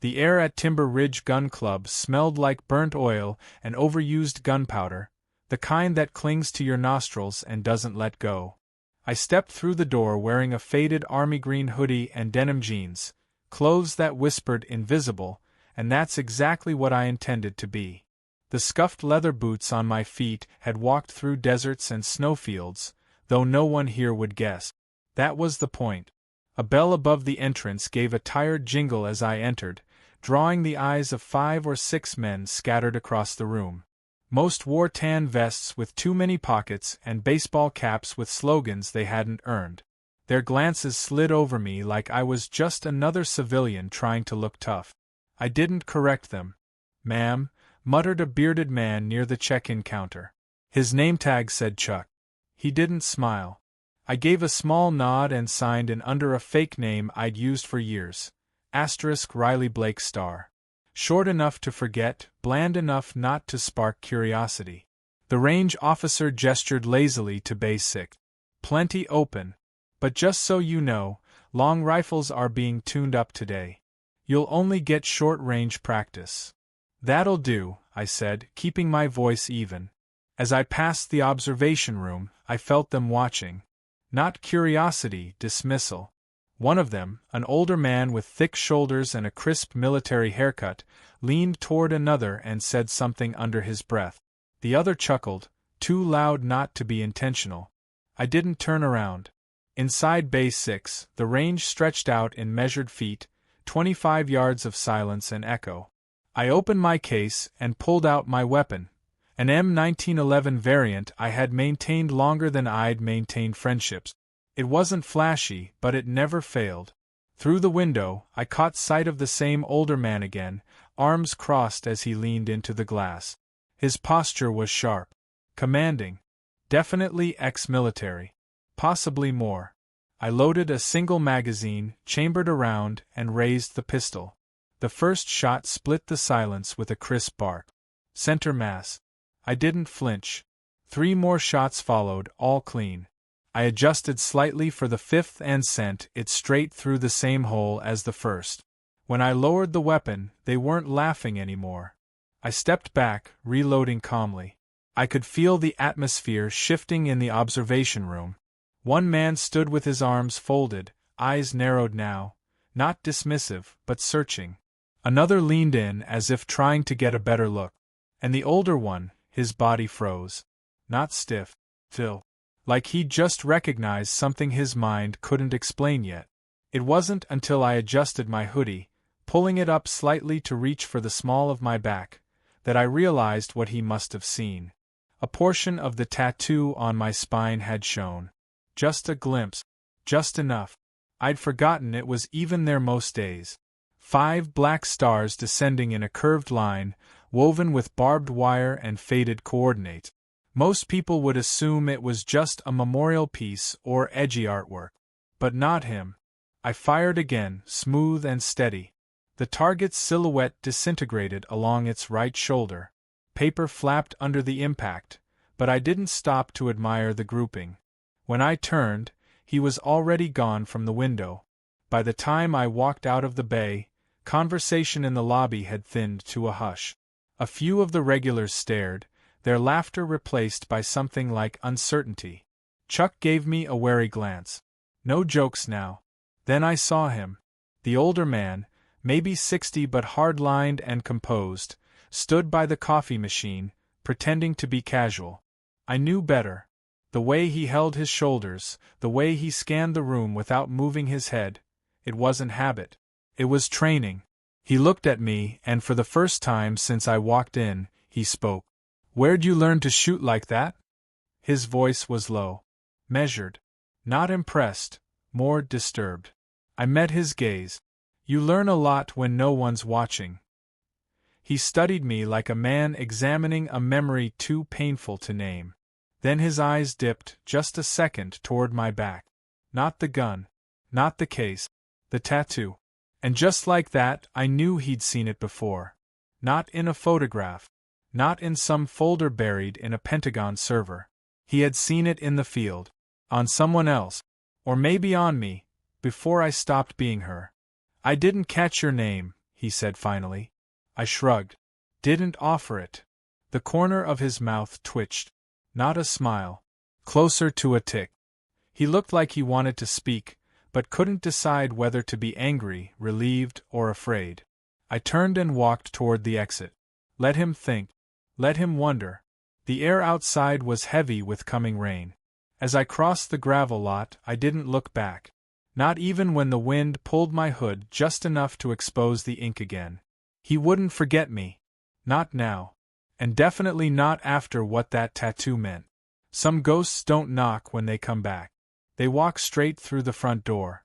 The air at Timber Ridge Gun Club smelled like burnt oil and overused gunpowder, the kind that clings to your nostrils and doesn't let go. I stepped through the door wearing a faded army green hoodie and denim jeans, clothes that whispered invisible, and that's exactly what I intended to be. The scuffed leather boots on my feet had walked through deserts and snowfields, though no one here would guess. That was the point. A bell above the entrance gave a tired jingle as I entered, drawing the eyes of 5 or 6 men scattered across the room. Most wore tan vests with too many pockets and baseball caps with slogans they hadn't earned. Their glances slid over me like I was just another civilian trying to look tough. I didn't correct them. "Ma'am," muttered a bearded man near the check-in counter. His name tag said Chuck. He didn't smile. I gave a small nod and signed in under a fake name I'd used for years. *Riley Blake Starr. Short enough to forget, bland enough not to spark curiosity. The range officer gestured lazily to Bay 6. "Plenty open. But just so you know, long rifles are being tuned up today. You'll only get short-range practice." "That'll do," I said, keeping my voice even. As I passed the observation room, I felt them watching. Not curiosity, dismissal. One of them, an older man with thick shoulders and a crisp military haircut, leaned toward another and said something under his breath. The other chuckled, too loud not to be intentional. I didn't turn around. Inside Bay 6, the range stretched out in measured feet, 25 yards of silence and echo. I opened my case and pulled out my weapon, an M1911 variant I had maintained longer than I'd maintained friendships. It wasn't flashy, but it never failed. Through the window, I caught sight of the same older man again, arms crossed as he leaned into the glass. His posture was sharp. Commanding. Definitely ex-military. Possibly more. I loaded a single magazine, chambered around, and raised the pistol. The first shot split the silence with a crisp bark. Center mass. I didn't flinch. 3 more shots followed, all clean. I adjusted slightly for the 5th and sent it straight through the same hole as the first. When I lowered the weapon, they weren't laughing anymore. I stepped back, reloading calmly. I could feel the atmosphere shifting in the observation room. One man stood with his arms folded, eyes narrowed now, not dismissive, but searching. Another leaned in as if trying to get a better look. And the older one, his body froze. Not stiff, still. Like he'd just recognized something his mind couldn't explain yet. It wasn't until I adjusted my hoodie, pulling it up slightly to reach for the small of my back, that I realized what he must have seen. A portion of the tattoo on my spine had shown. Just a glimpse. Just enough. I'd forgotten it was even there most days. 5 black stars descending in a curved line, woven with barbed wire and faded coordinates. Most people would assume it was just a memorial piece or edgy artwork. But not him. I fired again, smooth and steady. The target's silhouette disintegrated along its right shoulder. Paper flapped under the impact, but I didn't stop to admire the grouping. When I turned, he was already gone from the window. By the time I walked out of the bay, conversation in the lobby had thinned to a hush. A few of the regulars stared, their laughter replaced by something like uncertainty. Chuck gave me a wary glance. No jokes now. Then I saw him. The older man, maybe 60 but hard-lined and composed, stood by the coffee machine, pretending to be casual. I knew better. The way he held his shoulders, the way he scanned the room without moving his head, it wasn't habit. It was training. He looked at me, and for the first time since I walked in, he spoke. "Where'd you learn to shoot like that?" His voice was low. Measured. Not impressed, more disturbed. I met his gaze. "You learn a lot when no one's watching." He studied me like a man examining a memory too painful to name. Then his eyes dipped, just a second, toward my back. Not the gun. Not the case. The tattoo. And just like that, I knew he'd seen it before. Not in a photograph. Not in some folder buried in a Pentagon server. He had seen it in the field. On someone else. Or maybe on me, before I stopped being her. "I didn't catch your name," he said finally. I shrugged. Didn't offer it. The corner of his mouth twitched. Not a smile. Closer to a tick. He looked like he wanted to speak, but couldn't decide whether to be angry, relieved, or afraid. I turned and walked toward the exit. Let him think. Let him wonder. The air outside was heavy with coming rain. As I crossed the gravel lot, I didn't look back. Not even when the wind pulled my hood just enough to expose the ink again. He wouldn't forget me. Not now. And definitely not after what that tattoo meant. Some ghosts don't knock when they come back. They walk straight through the front door.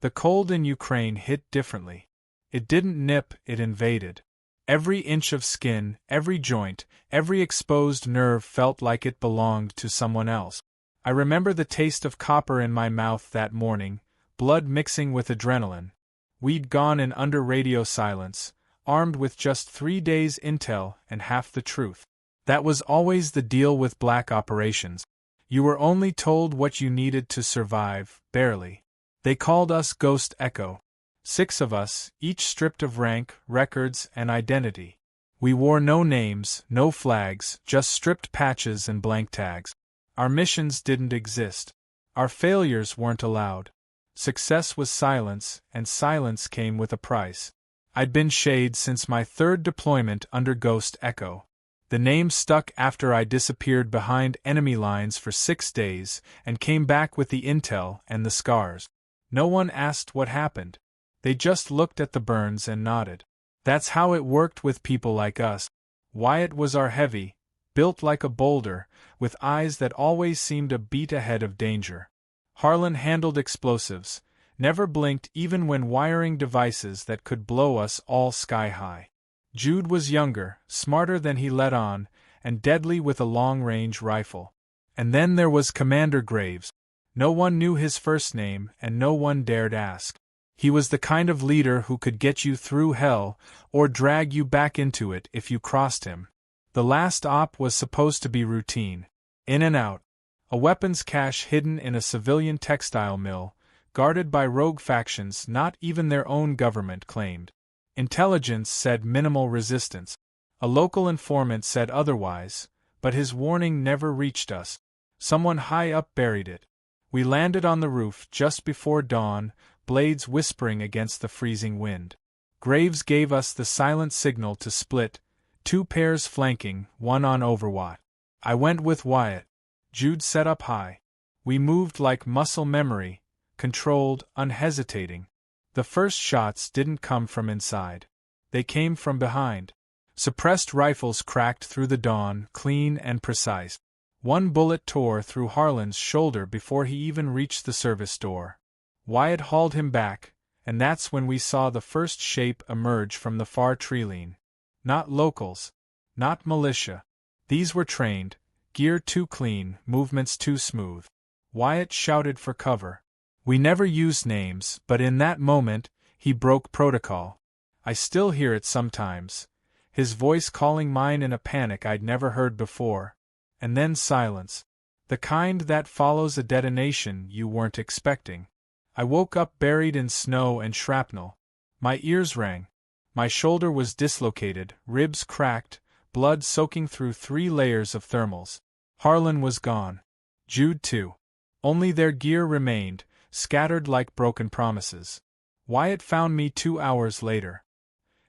The cold in Ukraine hit differently. It didn't nip, it invaded. Every inch of skin, every joint, every exposed nerve felt like it belonged to someone else. I remember the taste of copper in my mouth that morning, blood mixing with adrenaline. We'd gone in under radio silence, armed with just 3 days' intel and half the truth. That was always the deal with black operations. You were only told what you needed to survive, barely. They called us Ghost Echo. 6 of us, each stripped of rank, records, and identity. We wore no names, no flags, just stripped patches and blank tags. Our missions didn't exist. Our failures weren't allowed. Success was silence, and silence came with a price. I'd been Shade since my 3rd deployment under Ghost Echo. The name stuck after I disappeared behind enemy lines for 6 days and came back with the intel and the scars. No one asked what happened. They just looked at the burns and nodded. That's how it worked with people like us. Wyatt was our heavy, built like a boulder, with eyes that always seemed a beat ahead of danger. Harlan handled explosives, never blinked even when wiring devices that could blow us all sky high. Jude was younger, smarter than he let on, and deadly with a long-range rifle. And then there was Commander Graves. No one knew his first name, and no one dared ask. He was the kind of leader who could get you through hell, or drag you back into it if you crossed him. The last op was supposed to be routine. In and out. A weapons cache hidden in a civilian textile mill, guarded by rogue factions not even their own government claimed. Intelligence said minimal resistance. A local informant said otherwise, but his warning never reached us. Someone high up buried it. We landed on the roof just before dawn, blades whispering against the freezing wind. Graves gave us the silent signal to split, 2 pairs flanking, 1 on Overwatch. I went with Wyatt. Jude set up high. We moved like muscle memory, controlled, unhesitating. The first shots didn't come from inside. They came from behind. Suppressed rifles cracked through the dawn, clean and precise. 1 bullet tore through Harlan's shoulder before he even reached the service door. Wyatt hauled him back, and that's when we saw the first shape emerge from the far tree-line. Not locals. Not militia. These were trained, gear too clean, movements too smooth. Wyatt shouted for cover. We never used names, but in that moment, he broke protocol. I still hear it sometimes. His voice calling mine in a panic I'd never heard before. And then silence. The kind that follows a detonation you weren't expecting. I woke up buried in snow and shrapnel. My ears rang. My shoulder was dislocated, ribs cracked, blood soaking through 3 layers of thermals. Harlan was gone. Jude too. Only their gear remained, scattered like broken promises. Wyatt found me 2 hours later.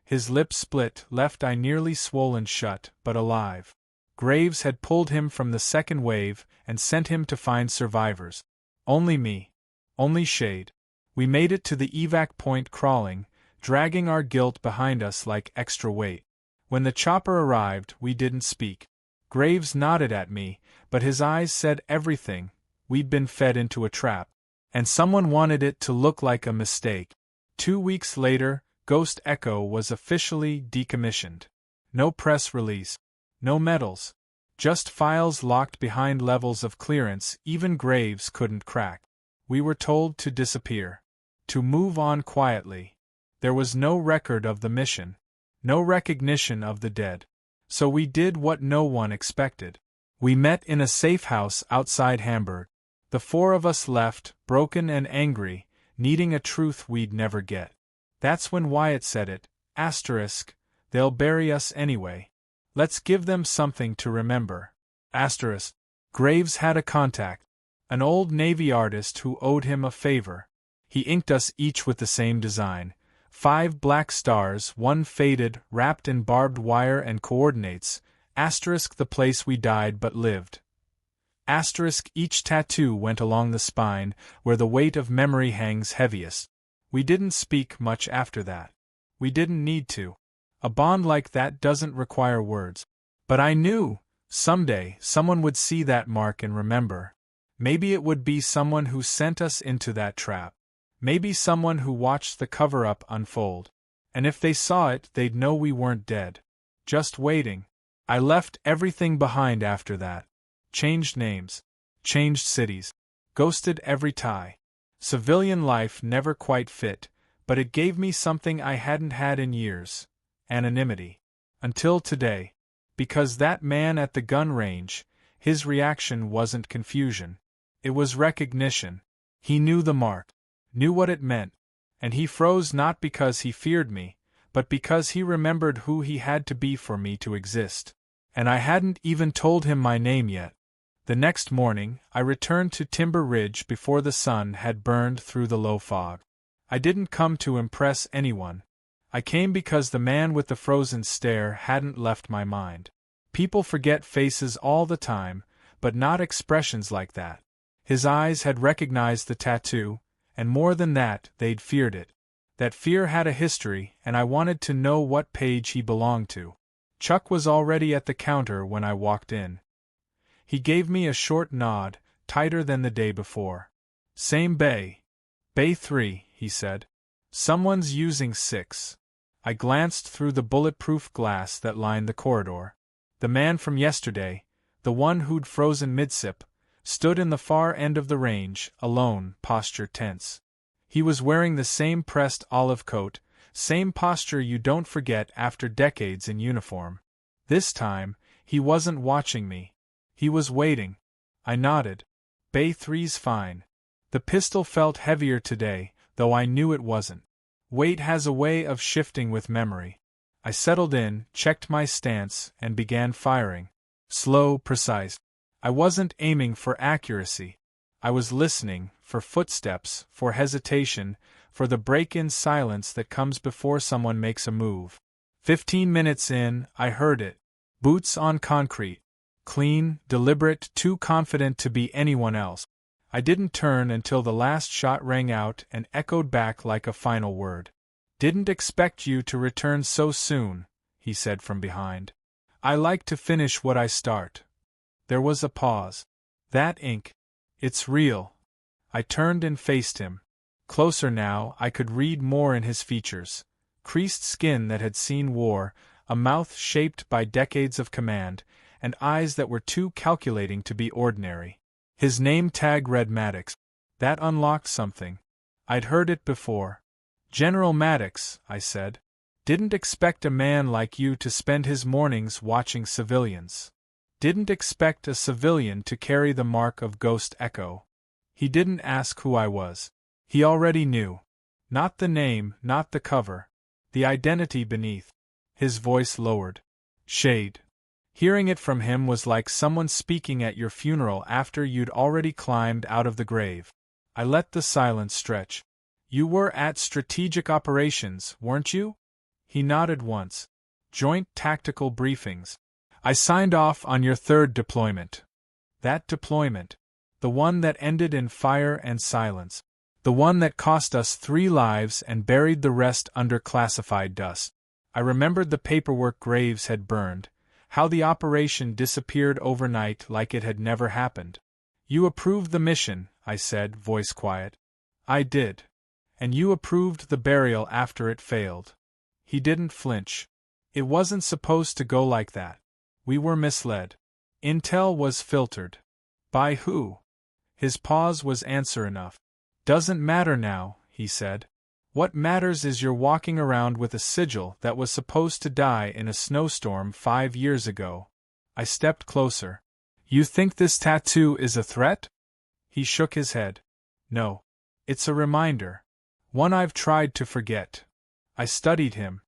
His lips split, left eye nearly swollen shut, but alive. Graves had pulled him from the second wave and sent him to find survivors. Only me. Only Shade. We made it to the evac point crawling, dragging our guilt behind us like extra weight. When the chopper arrived, we didn't speak. Graves nodded at me, but his eyes said everything. We'd been fed into a trap. And someone wanted it to look like a mistake. 2 weeks later, Ghost Echo was officially decommissioned. No press release. No medals. Just files locked behind levels of clearance even Graves couldn't crack. We were told to disappear. To move on quietly. There was no record of the mission. No recognition of the dead. So we did what no one expected. We met in a safe house outside Hamburg. The 4 of us left, broken and angry, needing a truth we'd never get. That's when Wyatt said it, Asterisk, they'll bury us anyway. Let's give them something to remember. Asterisk. Graves had a contact, an old Navy artist who owed him a favor. He inked us each with the same design. 5 black stars, 1 faded, wrapped in barbed wire and coordinates. Asterisk the place we died but lived. Asterisk each tattoo went along the spine, where the weight of memory hangs heaviest. We didn't speak much after that. We didn't need to. A bond like that doesn't require words. But I knew, someday, someone would see that mark and remember. Maybe it would be someone who sent us into that trap. Maybe someone who watched the cover-up unfold. And if they saw it, they'd know we weren't dead. Just waiting. I left everything behind after that. Changed names. Changed cities. Ghosted every tie. Civilian life never quite fit, but it gave me something I hadn't had in years. Anonymity. Until today. Because that man at the gun range, his reaction wasn't confusion. It was recognition. He knew the mark. Knew what it meant, and he froze not because he feared me, but because he remembered who he had to be for me to exist. And I hadn't even told him my name yet. The next morning, I returned to Timber Ridge before the sun had burned through the low fog. I didn't come to impress anyone. I came because the man with the frozen stare hadn't left my mind. People forget faces all the time, but not expressions like that. His eyes had recognized the tattoo, and more than that, they'd feared it. That fear had a history, and I wanted to know what page he belonged to. Chuck was already at the counter when I walked in. He gave me a short nod, tighter than the day before. Same bay. Bay 3, he said. Someone's using 6. I glanced through the bulletproof glass that lined the corridor. The man from yesterday, the one who'd frozen midsip, stood in the far end of the range, alone, posture tense. He was wearing the same pressed olive coat, same posture you don't forget after decades in uniform. This time, he wasn't watching me. He was waiting. I nodded. Bay 3's fine. The pistol felt heavier today, though I knew it wasn't. Weight has a way of shifting with memory. I settled in, checked my stance, and began firing. Slow, precise. I wasn't aiming for accuracy. I was listening, for footsteps, for hesitation, for the break-in silence that comes before someone makes a move. 15 minutes in, I heard it. Boots on concrete. Clean, deliberate, too confident to be anyone else. I didn't turn until the last shot rang out and echoed back like a final word. Didn't expect you to return so soon, he said from behind. I like to finish what I start. There was a pause. That ink. It's real. I turned and faced him. Closer now, I could read more in his features. Creased skin that had seen war, a mouth shaped by decades of command, and eyes that were too calculating to be ordinary. His name tag read Maddox. That unlocked something. I'd heard it before. General Maddox, I said. Didn't expect a man like you to spend his mornings watching civilians. Didn't expect a civilian to carry the mark of Ghost Echo. He didn't ask who I was. He already knew. Not the name, not the cover. The identity beneath. His voice lowered. Shade. Hearing it from him was like someone speaking at your funeral after you'd already climbed out of the grave. I let the silence stretch. You were at Strategic Operations, weren't you? He nodded once. Joint Tactical Briefings. I signed off on your 3rd deployment. That deployment. The one that ended in fire and silence. The one that cost us 3 lives and buried the rest under classified dust. I remembered the paperwork Graves had burned, how the operation disappeared overnight like it had never happened. You approved the mission, I said, voice quiet. I did. And you approved the burial after it failed. He didn't flinch. It wasn't supposed to go like that. We were misled. Intel was filtered. By who? His pause was answer enough. Doesn't matter now, he said. What matters is you're walking around with a sigil that was supposed to die in a snowstorm 5 years ago. I stepped closer. You think this tattoo is a threat? He shook his head. No. It's a reminder. One I've tried to forget. I studied him.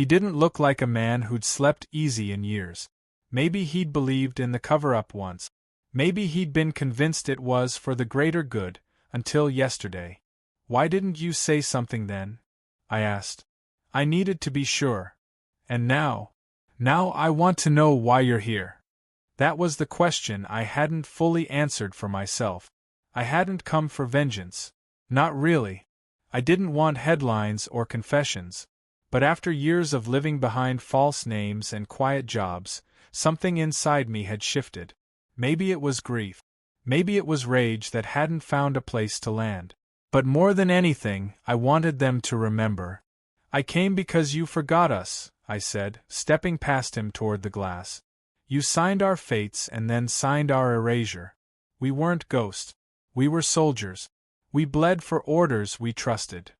He didn't look like a man who'd slept easy in years. Maybe he'd believed in the cover-up once. Maybe he'd been convinced it was for the greater good, until yesterday. "Why didn't you say something then?" I asked. "I needed to be sure. And now I want to know why you're here." That was the question I hadn't fully answered for myself. I hadn't come for vengeance. Not really. I didn't want headlines or confessions. But after years of living behind false names and quiet jobs, something inside me had shifted. Maybe it was grief. Maybe it was rage that hadn't found a place to land. But more than anything, I wanted them to remember. "I came because you forgot us," I said, stepping past him toward the glass. "You signed our fates and then signed our erasure. We weren't ghosts. We were soldiers. We bled for orders we trusted."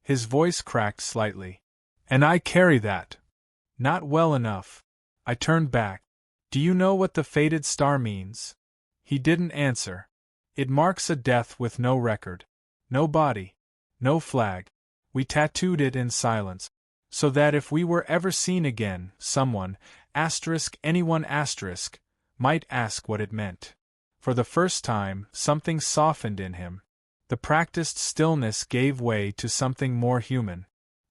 His voice cracked slightly. "And I carry that. Not well enough." I turned back. "Do you know what the faded star means?" He didn't answer. "It marks a death with no record. No body. No flag. We tattooed it in silence. So that if we were ever seen again, someone, anyone, might ask what it meant." For the first time, something softened in him. The practiced stillness gave way to something more human.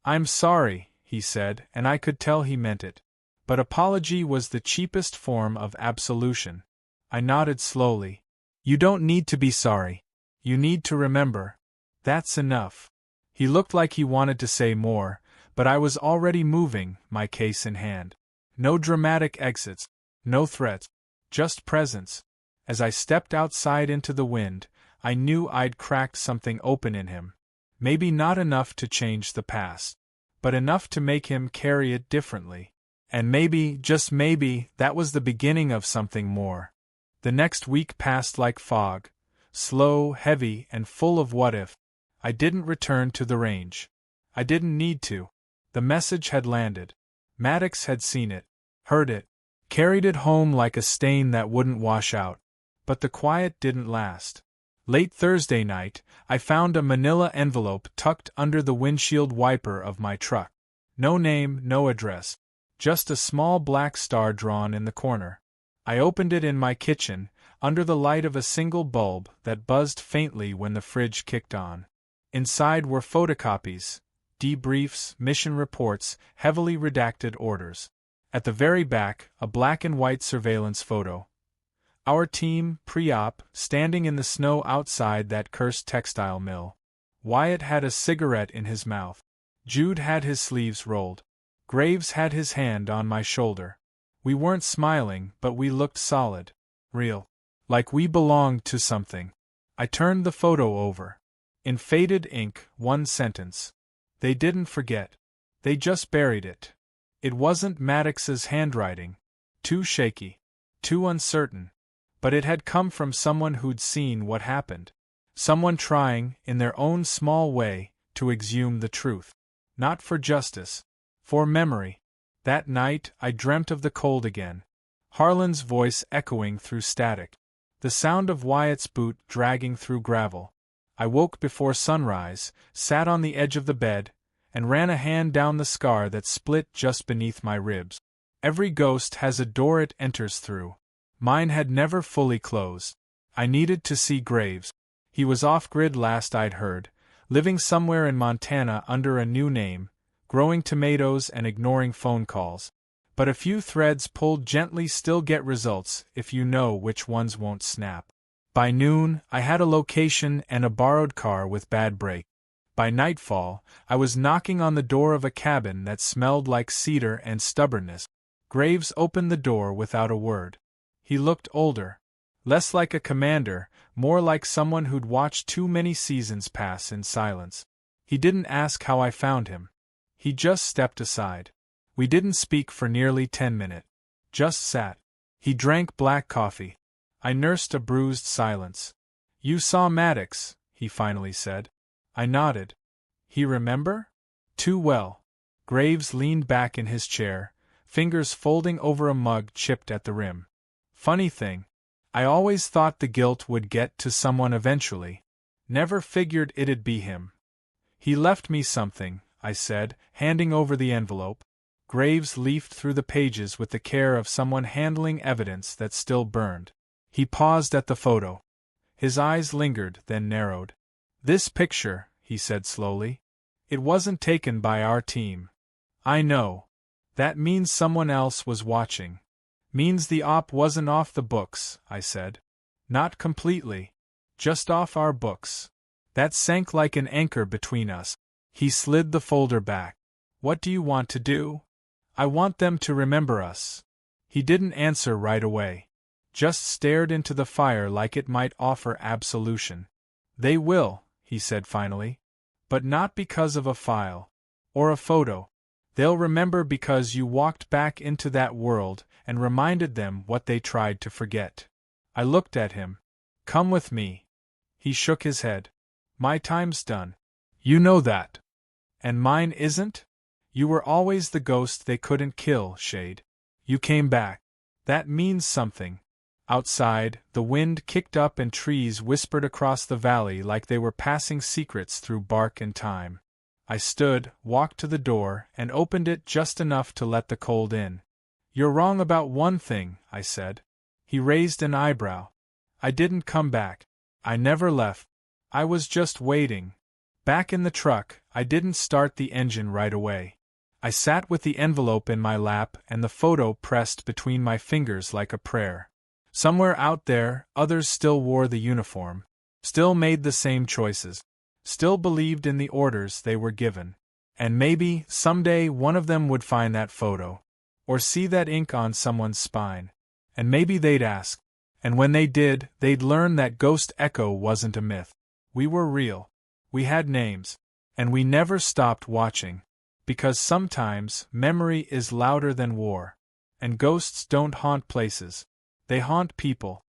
"I'm sorry," he said, and I could tell he meant it. But apology was the cheapest form of absolution. I nodded slowly. "You don't need to be sorry. You need to remember. That's enough." He looked like he wanted to say more, but I was already moving, my case in hand. No dramatic exits. No threats. Just presence. As I stepped outside into the wind, I knew I'd cracked something open in him. Maybe not enough to change the past, but enough to make him carry it differently. And maybe, just maybe, that was the beginning of something more. The next week passed like fog, slow, heavy, and full of what if. I didn't return to the range. I didn't need to. The message had landed. Maddox had seen it, heard it, carried it home like a stain that wouldn't wash out. But the quiet didn't last. Late Thursday night, I found a manila envelope tucked under the windshield wiper of my truck. No name, no address. Just a small black star drawn in the corner. I opened it in my kitchen, under the light of a single bulb that buzzed faintly when the fridge kicked on. Inside were photocopies, debriefs, mission reports, heavily redacted orders. At the very back, a black and white surveillance photo. Our team, pre-op, standing in the snow outside that cursed textile mill. Wyatt had a cigarette in his mouth. Jude had his sleeves rolled. Graves had his hand on my shoulder. We weren't smiling, but we looked solid. Real. Like we belonged to something. I turned the photo over. In faded ink, one sentence. They didn't forget. They just buried it. It wasn't Maddox's handwriting. Too shaky. Too uncertain. But it had come from someone who'd seen what happened. Someone trying, in their own small way, to exhume the truth. Not for justice. For memory. That night, I dreamt of the cold again. Harlan's voice echoing through static. The sound of Wyatt's boot dragging through gravel. I woke before sunrise, sat on the edge of the bed, and ran a hand down the scar that split just beneath my ribs. Every ghost has a door it enters through. Mine had never fully closed. I needed to see Graves. He was off-grid last I'd heard, living somewhere in Montana under a new name, growing tomatoes and ignoring phone calls. But a few threads pulled gently still get results if you know which ones won't snap. By noon, I had a location and a borrowed car with bad brake. By nightfall, I was knocking on the door of a cabin that smelled like cedar and stubbornness. Graves opened the door without a word. He looked older. Less like a commander, more like someone who'd watched too many seasons pass in silence. He didn't ask how I found him. He just stepped aside. We didn't speak for nearly 10 minutes. Just sat. He drank black coffee. I nursed a bruised silence. "You saw Maddox," he finally said. I nodded. "He remember?" "Too well." Graves leaned back in his chair, fingers folding over a mug chipped at the rim. "Funny thing. I always thought the guilt would get to someone eventually. Never figured it'd be him." "He left me something," I said, handing over the envelope. Graves leafed through the pages with the care of someone handling evidence that still burned. He paused at the photo. His eyes lingered, then narrowed. "This picture," he said slowly. "It wasn't taken by our team." "I know. That means someone else was watching. Means the op wasn't off the books," I said. "Not completely. Just off our books. That sank like an anchor between us." He slid the folder back. "What do you want to do?" "I want them to remember us." He didn't answer right away. Just stared into the fire like it might offer absolution. "They will," he said finally. "But not because of a file. Or a photo. They'll remember because you walked back into that world and reminded them what they tried to forget." I looked at him. "Come with me." He shook his head. "My time's done. You know that. And mine isn't? You were always the ghost they couldn't kill, Shade. You came back. That means something." Outside, the wind kicked up and trees whispered across the valley like they were passing secrets through bark and time. I stood, walked to the door, and opened it just enough to let the cold in. "You're wrong about one thing," I said. He raised an eyebrow. "I didn't come back. I never left. I was just waiting. Back in the truck, I didn't start the engine right away. I sat with the envelope in my lap and the photo pressed between my fingers like a prayer. Somewhere out there, others still wore the uniform, still made the same choices, still believed in the orders they were given. And maybe, someday, one of them would find that photo, or see that ink on someone's spine. And maybe they'd ask. And when they did, they'd learn that Ghost Echo wasn't a myth. We were real. We had names. And we never stopped watching. Because sometimes, memory is louder than war. And ghosts don't haunt places. They haunt people.